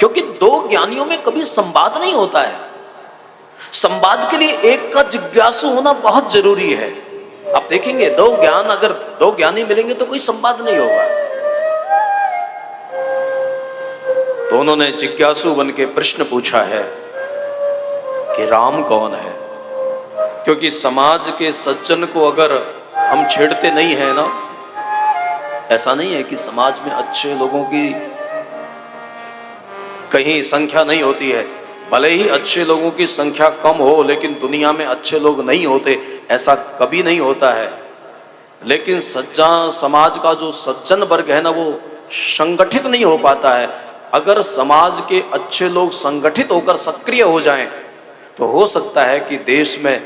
क्योंकि दो ज्ञानियों में कभी संवाद नहीं होता है। संवाद के लिए एक का जिज्ञासु होना बहुत जरूरी है। आप देखेंगे अगर दो ज्ञानी मिलेंगे तो कोई संवाद नहीं होगा। तो उन्होंने जिज्ञासु बन के प्रश्न पूछा है कि राम कौन है। क्योंकि समाज के सज्जन को अगर हम छेड़ते नहीं है ना, ऐसा नहीं है कि समाज में अच्छे लोगों की कहीं संख्या नहीं होती है। भले ही अच्छे लोगों की संख्या कम हो, लेकिन दुनिया में अच्छे लोग नहीं होते, ऐसा कभी नहीं होता है। लेकिन समाज का जो सज्जन वर्ग है ना, वो संगठित नहीं हो पाता है। अगर समाज के अच्छे लोग संगठित होकर सक्रिय हो जाएं, तो हो सकता है कि देश में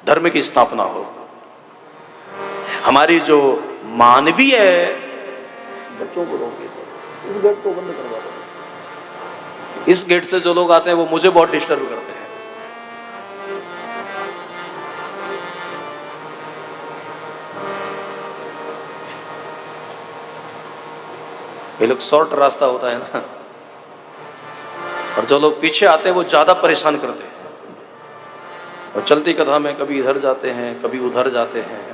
धर्म की स्थापना हो। हमारी जो मानवीय बच्चों को रोके, इस गेट को बंद करवा दो। इस गेट से जो लोग आते हैं वो मुझे बहुत डिस्टर्ब करते हैं। ये लोग शॉर्ट रास्ता होता है ना, और जो लोग पीछे आते हैं वो ज्यादा परेशान करते हैं। और चलती कथा में कभी इधर जाते हैं, कभी उधर जाते हैं।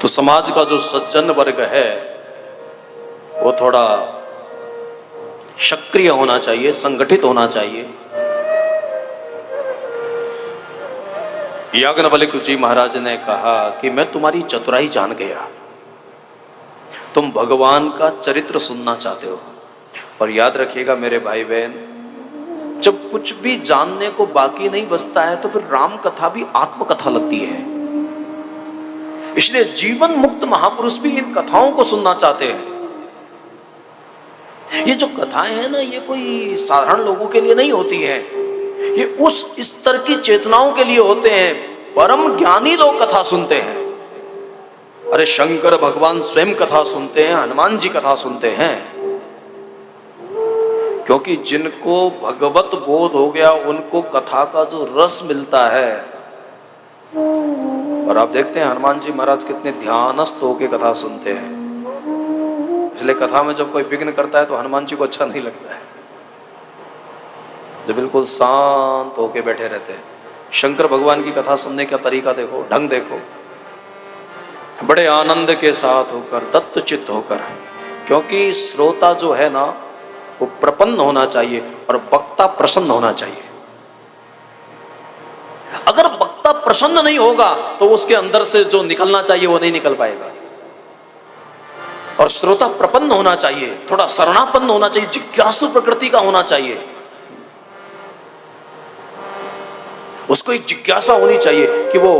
तो समाज का जो सज्जन वर्ग है वो थोड़ा सक्रिय होना चाहिए, संगठित होना चाहिए। याज्ञवल्क्य जी महाराज ने कहा कि मैं तुम्हारी चतुराई जान गया, तुम भगवान का चरित्र सुनना चाहते हो। और याद रखिएगा मेरे भाई बहन, जब कुछ भी जानने को बाकी नहीं बचता है तो फिर राम कथा भी आत्मकथा लगती है। इसलिए जीवन मुक्त महापुरुष भी इन कथाओं को सुनना चाहते हैं। ये जो कथाएं हैं ना, ये कोई साधारण लोगों के लिए नहीं होती हैं। ये उस स्तर की चेतनाओं के लिए होते हैं। परम ज्ञानी लोग कथा सुनते हैं। अरे शंकर भगवान स्वयं कथा सुनते हैं, हनुमान जी कथा सुनते हैं। क्योंकि जिनको भगवत बोध हो गया, उनको कथा का जो रस मिलता है। और आप देखते हैं हनुमान जी महाराज कितने ध्यानस्थ होकर कथा सुनते हैं। इसलिए कथा में जब कोई विघ्न करता है तो हनुमान जी को अच्छा नहीं लगता है, जो बिल्कुल शांत होके बैठे रहते हैं। शंकर भगवान की कथा सुनने का तरीका देखो, ढंग देखो, बड़े आनंद के साथ होकर, दत्त चित्त होकर। क्योंकि श्रोता जो है ना, वो प्रपन्न होना चाहिए और वक्ता प्रसन्न होना चाहिए। अगर वक्ता प्रसन्न नहीं होगा तो उसके अंदर से जो निकलना चाहिए वो नहीं निकल पाएगा। और श्रोता प्रपन्न होना चाहिए, थोड़ा शरणापन्न होना चाहिए, जिज्ञासु प्रकृति का होना चाहिए। उसको एक जिज्ञासा होनी चाहिए कि वो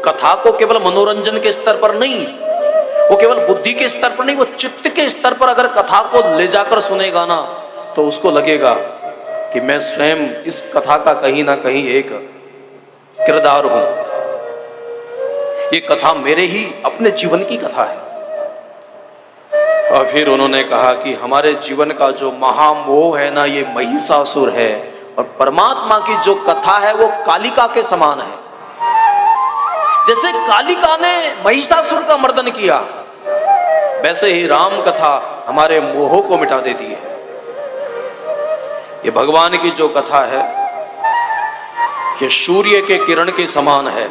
कथा को केवल मनोरंजन के स्तर पर नहीं, वो केवल बुद्धि के स्तर पर नहीं, वो चित्त के स्तर पर अगर कथा को ले जाकर सुनेगा ना, तो उसको लगेगा कि मैं स्वयं इस कथा का कहीं ना कहीं एक किरदार हूं। ये कथा मेरे ही अपने जीवन की कथा है। और फिर उन्होंने कहा कि हमारे जीवन का जो महामोह है ना, ये महिषासुर है। और परमात्मा की जो कथा है वो कालिका के समान है। जैसे कालिका ने महिषासुर का मर्दन किया, वैसे ही राम कथा हमारे मोह को मिटा देती है। ये भगवान की जो कथा है, ये सूर्य के किरण के समान है,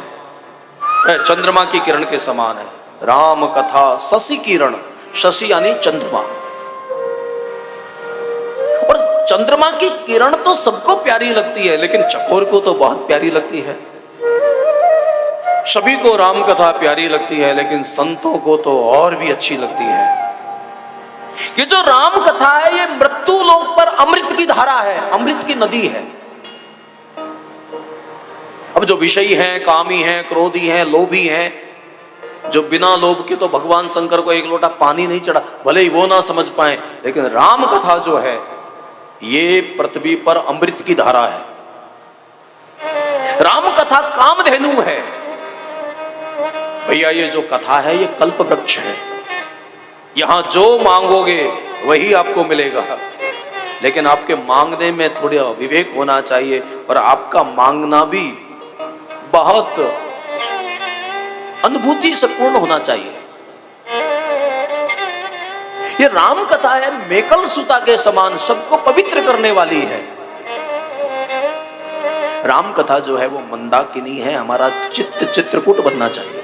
चंद्रमा की किरण के समान है। राम कथा शशि किरण, शशि यानी चंद्रमा। और चंद्रमा की किरण तो सबको प्यारी लगती है, लेकिन चकोर को तो बहुत प्यारी लगती है। सभी को राम कथा प्यारी लगती है, लेकिन संतों को तो और भी अच्छी लगती है। ये जो राम कथा है, ये मृत्यु लोक पर अमृत की धारा है, अमृत की नदी है। अब जो विषयी हैं, कामी हैं, क्रोधी हैं, लोभी हैं, जो बिना लोभ के तो भगवान शंकर को एक लोटा पानी नहीं चढ़ा, भले ही वो ना समझ पाए, लेकिन राम कथा जो है ये पृथ्वी पर अमृत की धारा है। राम कथा कामधेनु है भैया। ये जो कथा है ये कल्प वृक्ष है। यहां जो मांगोगे वही आपको मिलेगा, लेकिन आपके मांगने में थोड़ा विवेक होना चाहिए और आपका मांगना भी बहुत अनुभूति से पूर्ण होना चाहिए। ये राम कथा है, मेकल सुता के समान सबको पवित्र करने वाली है। राम कथा जो है वो मंदाकिनी है, हमारा चित्त चित्रकूट बनना चाहिए।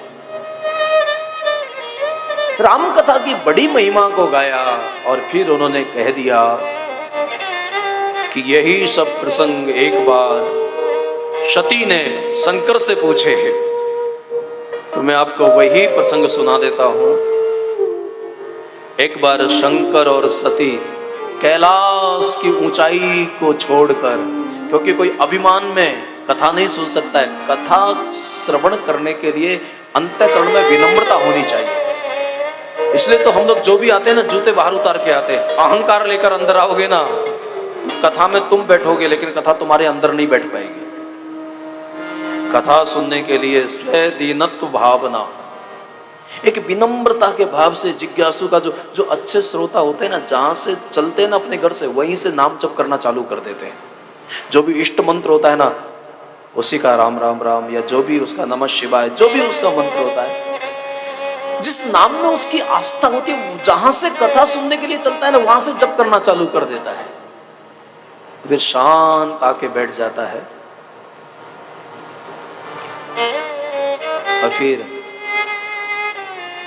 राम कथा की बड़ी महिमा को गाया और फिर उन्होंने कह दिया कि यही सब प्रसंग एक बार सती ने शंकर से पूछे हैं, तो मैं आपको वही प्रसंग सुना देता हूं। एक बार शंकर और सती कैलाश की ऊंचाई को छोड़कर, क्योंकि कोई अभिमान में कथा नहीं सुन सकता है, कथा श्रवण करने के लिए अंतःकरण में विनम्रता होनी चाहिए। इसलिए तो हम लोग जो भी आते हैं ना, जूते बाहर उतार के आते हैं। अहंकार लेकर अंदर आओगे ना तो कथा में तुम बैठोगे, लेकिन कथा तुम्हारे अंदर नहीं बैठ पाएगी। कथा सुनने के लिए स्वदीनत्व भावना, एक विनम्रता के भाव से जिज्ञासु का जो अच्छे श्रोता होते हैं ना, जहां से चलते हैं ना अपने घर से, वहीं से नाम जप करना चालू कर देते हैं। जो भी इष्ट मंत्र होता है ना, उसी का राम राम राम, या जो भी उसका नमः शिवाय, जो भी उसका मंत्र होता है, जिस नाम में उसकी आस्था होती है, जहां से कथा सुनने के लिए चलता है ना, वहां से जप करना चालू कर देता है। फिर शांत आके बैठ जाता है और फिर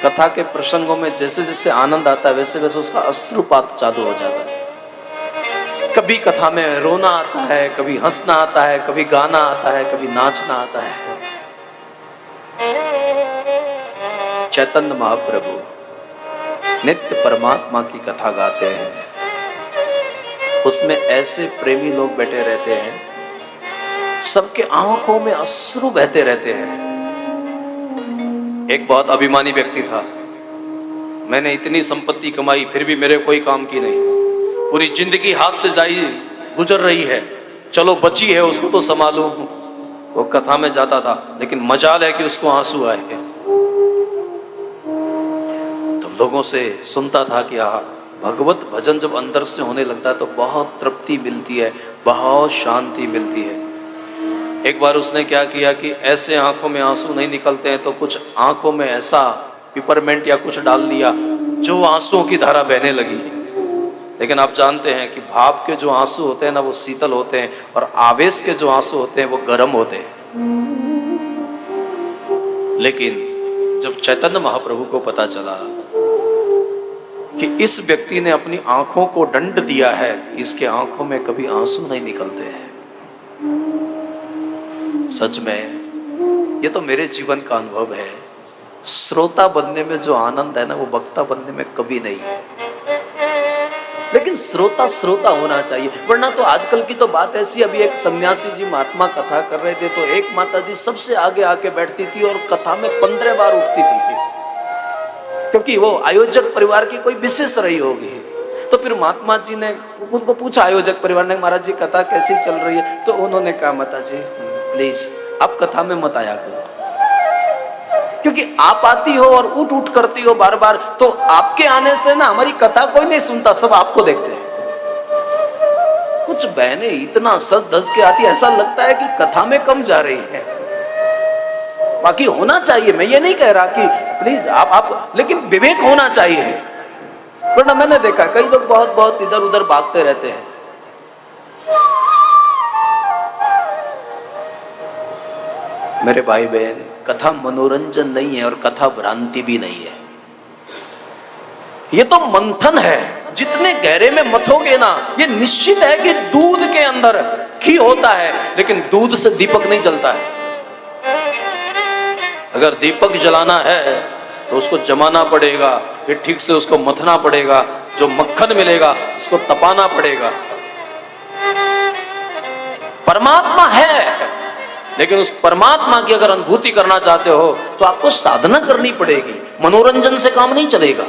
कथा के प्रसंगों में जैसे जैसे आनंद आता है, वैसे वैसे उसका अश्रुपात चालू हो जाता है। कभी कथा में रोना आता है, कभी हंसना आता है, कभी गाना आता है, कभी नाचना आता है। चैतन्य महाप्रभु नित्य परमात्मा की कथा गाते हैं, उसमें ऐसे प्रेमी लोग बैठे रहते हैं, सबके आंखों में अश्रु बहते रहते हैं। एक बहुत अभिमानी व्यक्ति था, मैंने इतनी संपत्ति कमाई फिर भी मेरे कोई काम की नहीं, पूरी जिंदगी हाथ से जाई गुजर रही है, चलो बची है उसको तो संभालूं। वो कथा में जाता था, लेकिन मजाल है कि उसको आंसू आए। तो लोगों से सुनता था कि भगवत भजन जब अंदर से होने लगता है तो बहुत तृप्ति मिलती है, बहुत शांति मिलती है। एक बार उसने क्या किया कि ऐसे आंखों में आंसू नहीं निकलते हैं, तो कुछ आंखों में ऐसा पिपरमेंट या कुछ डाल दिया जो आंसुओं की धारा बहने लगी। लेकिन आप जानते हैं कि भाव के जो आंसू होते हैं ना, वो शीतल होते हैं, और आवेश के जो आंसू होते हैं वो गर्म होते हैं। लेकिन जब चैतन्य महाप्रभु को पता चला कि इस व्यक्ति ने अपनी आंखों को दंड दिया है, इसके आंखों में कभी आंसू नहीं निकलते हैं, सच में ये तो मेरे जीवन का अनुभव है। श्रोता बनने में जो आनंद है ना, वो वक्ता बनने में कभी नहीं है। लेकिन श्रोता श्रोता होना चाहिए, वरना तो आजकल की तो बात ऐसी। अभी एक सन्यासी जी महात्मा कथा कर रहे थे, तो एक माता जी सबसे आगे आके बैठती थी और कथा में 15 बार उठती थी, क्योंकि वो आयोजक परिवार की कोई विशेष रही होगी। तो फिर महात्मा जी ने उनको पूछा, आयोजक परिवार ने, महाराज जी कथा कैसी चल रही है? तो उन्होंने कहा, माता जी प्लीज आप कथा में मत आया करो, क्योंकि आप आती हो और उठ उठ करती हो बार बार, तो आपके आने से ना हमारी कथा कोई नहीं सुनता, सब आपको देखते हैं। कुछ बहनें इतना सज धज के आती, ऐसा लगता है कि कथा में कम जा रही है। बाकी होना चाहिए, मैं ये नहीं कह रहा कि प्लीज आप लेकिन विवेक होना चाहिए। वरना मैंने देखा कई लोग बहुत बहुत इधर उधर भागते रहते हैं। मेरे भाई बहन, कथा मनोरंजन नहीं है और कथा भ्रांति भी नहीं है, ये तो मंथन है। जितने गहरे में मथोगे ना, ये निश्चित है कि दूध के अंदर घी होता है, लेकिन दूध से दीपक नहीं जलता है। अगर दीपक जलाना है तो उसको जमाना पड़ेगा, फिर ठीक से उसको मथना पड़ेगा, जो मक्खन मिलेगा उसको तपाना पड़ेगा। परमात्मा है, लेकिन उस परमात्मा की अगर अनुभूति करना चाहते हो तो आपको साधना करनी पड़ेगी, मनोरंजन से काम नहीं चलेगा।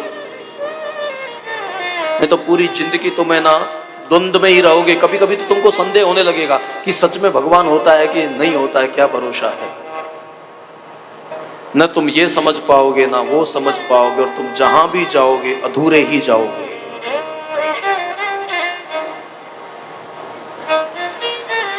नहीं तो पूरी जिंदगी तुम्हें ना द्वंद्व में ही रहोगे। कभी कभी तो तुमको संदेह होने लगेगा कि सच में भगवान होता है कि नहीं होता है, क्या भरोसा है। न तुम ये समझ पाओगे ना वो समझ पाओगे, और तुम जहां भी जाओगे अधूरे ही जाओगे।